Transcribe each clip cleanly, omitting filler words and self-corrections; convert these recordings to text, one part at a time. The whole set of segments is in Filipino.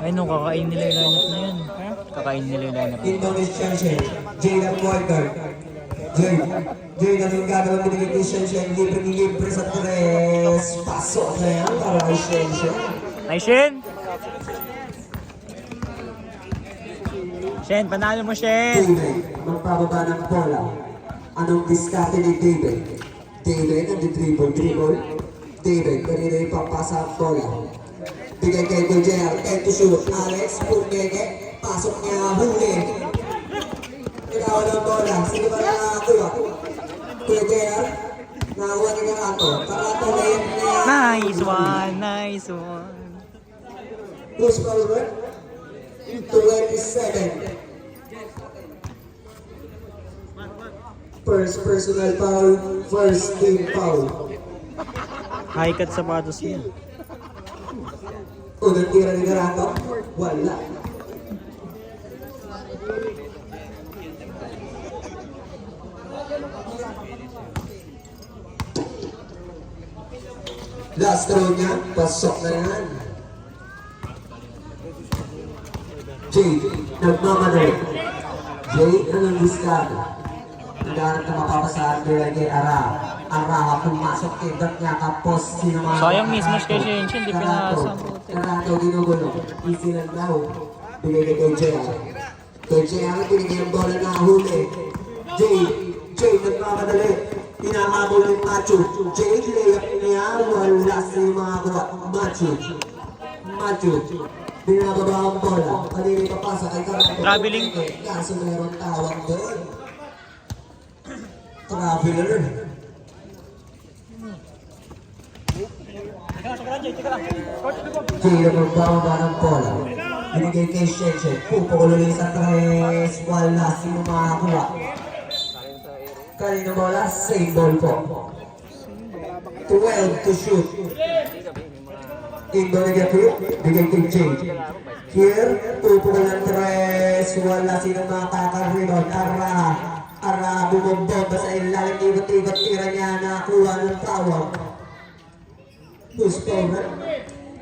Ay, nung kakain nila yung lineup na yun. Kakain nila yung lineup na yun. Indonesian Shen, Jada Walker. Jay, anong gagawin binigay kay Shen Shen? Libre sa tres. Pasok na yan para kay Shen Shen. Ay, Shen! Shen, panalo mo, Shen! David, magpababa ng bola. Anong diskarte ni David? David, nag-dribble. David, kanina yung papasa ang bola. Bigay kay Gojel, 10 to shoot. Alex, pumege, pasok niya, huli. Kinawa ng bola, sino ba nakakuha? Kuya JR, nakakuha ni Karato. Karato ngayon niya. Nice one, nice one. Who's forward? 27. First personal foul, first team foul. High cut sapatos niya. Unang tira ni Karato, wala. Last throw niya, pasok na yan. Jay, nagmamadali. Jay, anong discard? Naghanap na mapapasahan kay Ara. Ara, pumasok kay Gat niya kapos sinamahan. Sayang mismatch kay Shen Shen, di pinasa. Karato, ginugulo. Easy lang daw. Binigay kay Jay. Kay Jay, ang binigay ang bola na huli. Jay, nagmamadali. Hinahabol ni Macho. Jay, layup niya. Wala sa mga kuha. Macho. Binababa ang bola. Kanina papasa kay Karato. Traveling. Kaso meron tawag doon. Traveler. Jay, nagbababa ng bola. Binigay kay Shen. Pupukululin sa tres. Wala sino makakuha. Kanina bola, same ball po. 12 to shoot. Indonesia group, bigay kay Jay. Here, pupukul ng tres. Wala sino makakarimon. Ara, bumubomba sa ilalim. Ibot-ibot tira niya. Nakakuha ng tawag. Who's forward?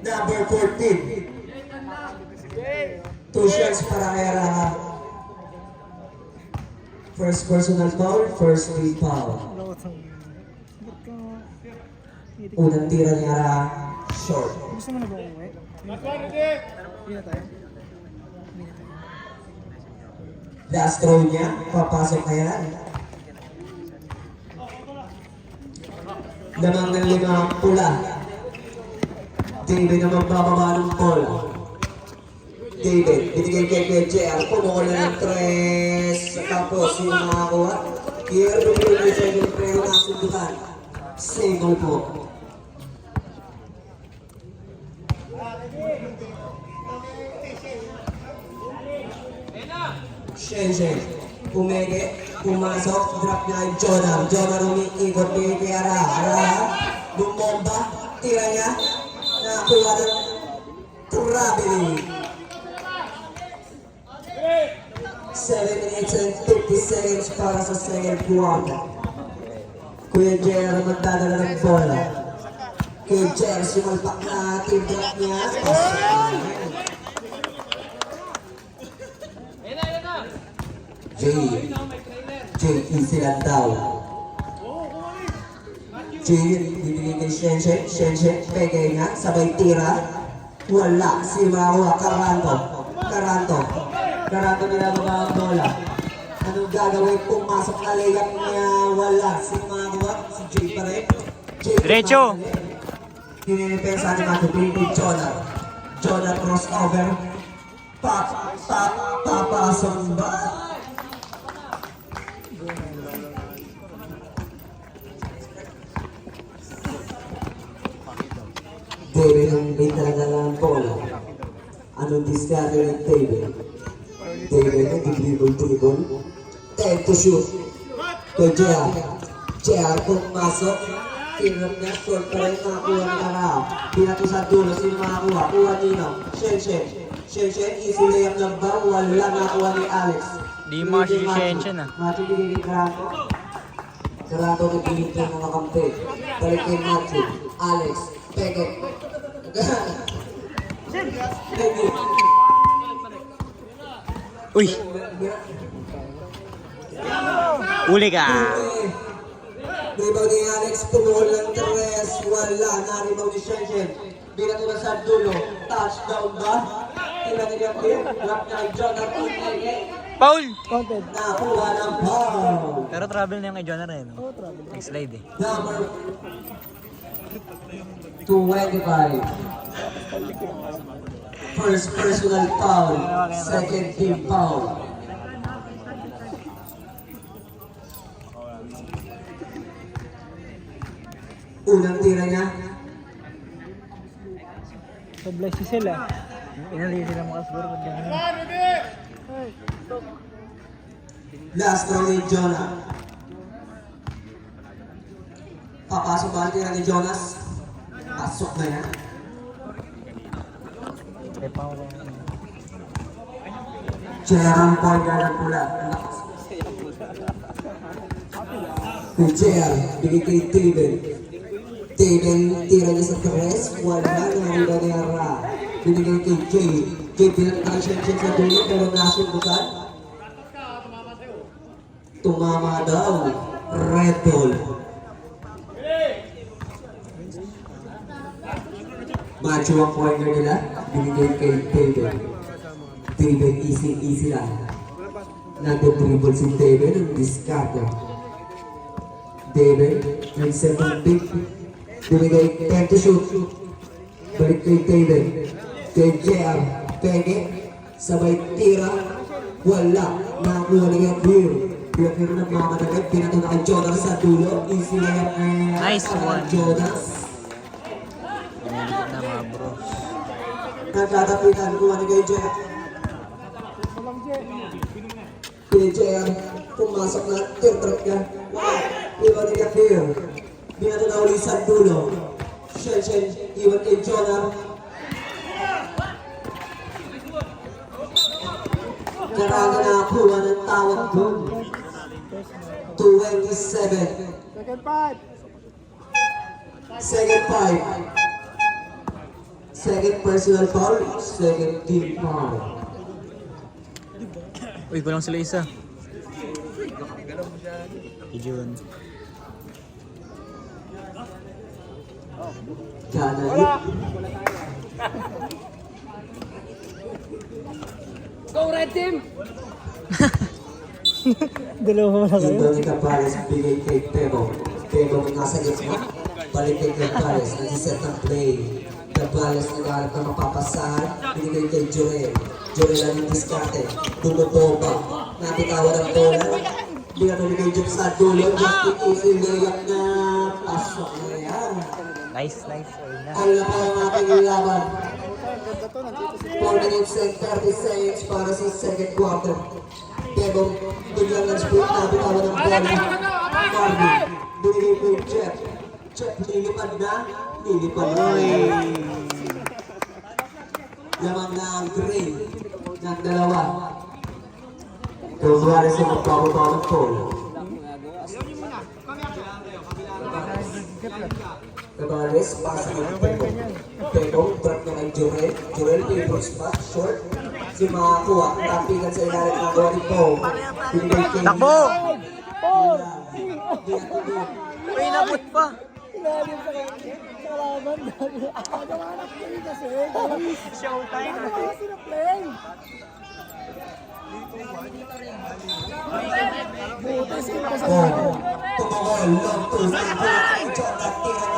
Number 14. 2 shots para kay Ara. First personal foul, first team foul. Unang tira niya Ara, short. Gusto mo na ba umuwi? Hindi na tayo. Last throw niya, papasok na yan. Lamang ng 5 ang pula. David na magbababa ng bola. David, binigay kay JR, pumukula ng tres. Tapos, yung nakakuha. Here, binigay sa yung preno na sundukan. Single po. Shen, pumege, pumasok, drop niya yung Jonah umiikot kay Ara. Bumomba, tira niya, nakakuha ng traveling. 7 minutes and 50 seconds para sa second quarter. Kuya Jer magdadala ng bola. Kuya Jer, sumalpak na team drop niya. Jay, easy lang daw. Jay, bibigay kay Shen, pegay nga, sabay tira. Wala, si Mawa, Karanto nila baba ang bola. Anong gagawin? Pumasok na layup niya, wala. Si Mawa, si Jay pa rin. Diretso! Dinidepensa ni Mato, pinipid Jonah crossover. Papasok ba? David ang may talaga ng bola. Anong diskarte ng David? David nag-dribble. 10 to shoot. Kay JR pumasok. Tinrap niya, short pa rin nakakuha ng Ara. Pinato sa dulo, sino makakuha? Kuha Nino. Shen, easy layup ng ba? Wala nakakuha ni Alex. Di si Shen Shen ah. Matthew binigay ni Karato nag-iintay ng makampi. Balik kay Matthew. Alex, Peget. Uy! Uli ka! Rebound ni Alex, pumuhol ng 3, wala na rebound ni Shenshen. Binato na sa dulo, touchdown ba? Tira ni Gabriel, drop na kay Jonathan Ege. Paul! Nakuha ng foul. Pero travel na yung kay Jonah rin. Next slide eh. Number 25. First personal foul, second team foul. Unang tira niya, Sobless si sila. Inali sila makascore pag gano'n. last throw ni Jonah. Papasok ba ang tira ni Jonas? Pasok na yan. Eh, Paul. Jerang point na ng pula. Jer, bigay kay David. David, tira niya sa 3, wala na riba ni Ara. Binigay kay Jay. Jay, pinagtagal siya sa dulo, pero nasundukan. Tumama daw. Red ball. Macho ang pointer nila. Binigay kay David. David, easy lang. Nag-dribble si David ng discard. David, may second pick. Binigay 10 to shoot. Balik kay David. Kay JR. Pege. Sabay tira. Wala. Nakakuha ni Gabriel. Gabriel na mamadagad. Pinato na kay Jonas sa dulo. Easy na yan. Nice one. Jonas. Pinalikot na mga bro. Nagtatapitan. Kuha ni kay JR. Kay JR. Pumasok na. Tirtrap ka. Wow. Iba ni Gabriel. Binato na ulit sa dulo. Shen, iwan kay Jonah. Karanga na kuha ng tawag doon. 27. Second five. Second 5. Second personal foul. Second team foul. Uy, kulang sila isa. Jun. Janali. Go red team! Dalawa na Dito ni Capares bigay kay Pebo. Pebo nasa gitna. Balik kay Capares. Nag-set ng play. Capares nag-aarap na mapapasahan. Binigay kay Joel. Joel ang yung diskarte. Tumutoba. Napitawan ang bola. Binatuli kay Joel sa dulo. Just easy layup na pasok na yan. Nice. Ayun na. Ang lakas ng ating laban. 4 minutes and 30 seconds para sa second quarter. Pebo, biglang nag-split na bitawan ng bola. Marvin, binigay ko yung Jeff. Jeff, nilipad na. Lamang na ang gray ng dalawa. Capares sa magpapaba ng foul. Capares, pasa ng Pebo. Pebo, drop na kay Joel. Joel, Pebo, spot, short. Si makakuha, tapikan sa ilalim ng body foul. Binigay kay Takbo! Diatuloy. Uy, nabot pa! Ilalim sa kalaban. Nagawanap ko rin kasi. Showtime! Nagawa sila play. Buti sila sa Oh, tumawal lang to sa buhay. Jonathan tira na.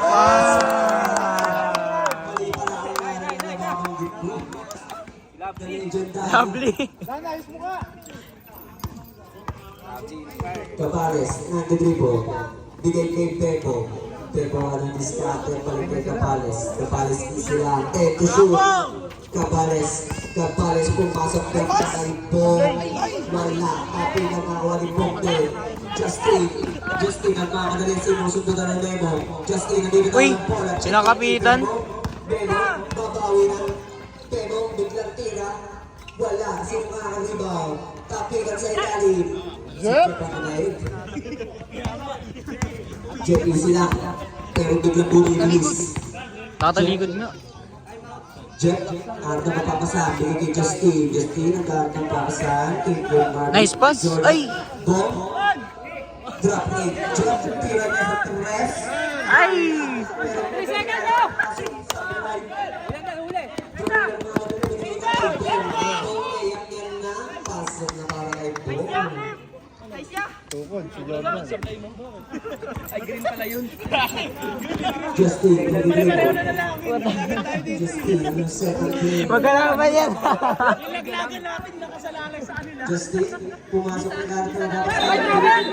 Mali pala ang nanay na mabanggit mo. The legendary Lovely! Sana, ayos mo ka. Capares, nag-dribble. Bigay kay Pepo. Pepo ang diskarte, balik kay Capares. Capares sila. To shoot. Capares pumasok kay Katalipong. Wala. Tapi nakakuha ni Pongte. Justin nagmamadali sinusunod na ng Memo. Justin nabibitaw Uy, ng bola. sila kapitan. Memo, babawi ng Memo, biglang tira. Wala. Sino makakaribaw? Tapikan sa ilalim. Yep. Jeff easy lang. Pero biglang bumibilis. Nakatalikod nga. Jeff, art na mapapasahan. Bigay kay Justin. Justin, ang art ng papasahan. Kay Marvin. Nice pass. Jordan. Ay! Bom. Drop in. Jeff, tira niya sa tres. Ay! Pasok na para kay Bom. Justin, Justin, yung second game. Magkalaban yan! Justin, pumasok na natin na dapat sa akin.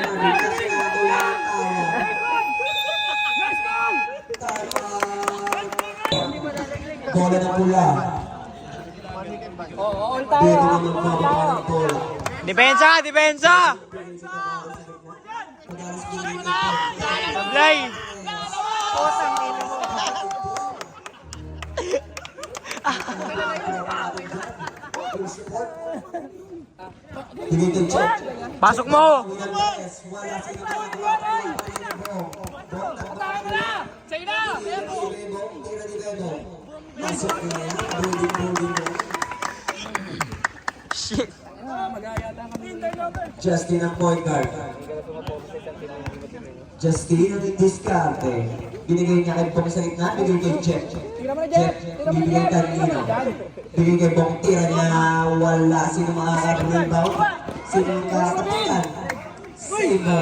Bola na pula. Dito naman mababa ng bola. Depensa! Depensa! Sablay! Hindi kay Jeff. Pasok mo! Wala sila pasok niya. Shit! Justin ang point guard. Justin ang diskarte. Binigay niya kay Bong sa gitna, bigay kay Jeff. Jeff, bibigay kanina. Bigay kay Bong, tira niya, wala. Sino makaka-rebound? Sino makakatapitan? Sino?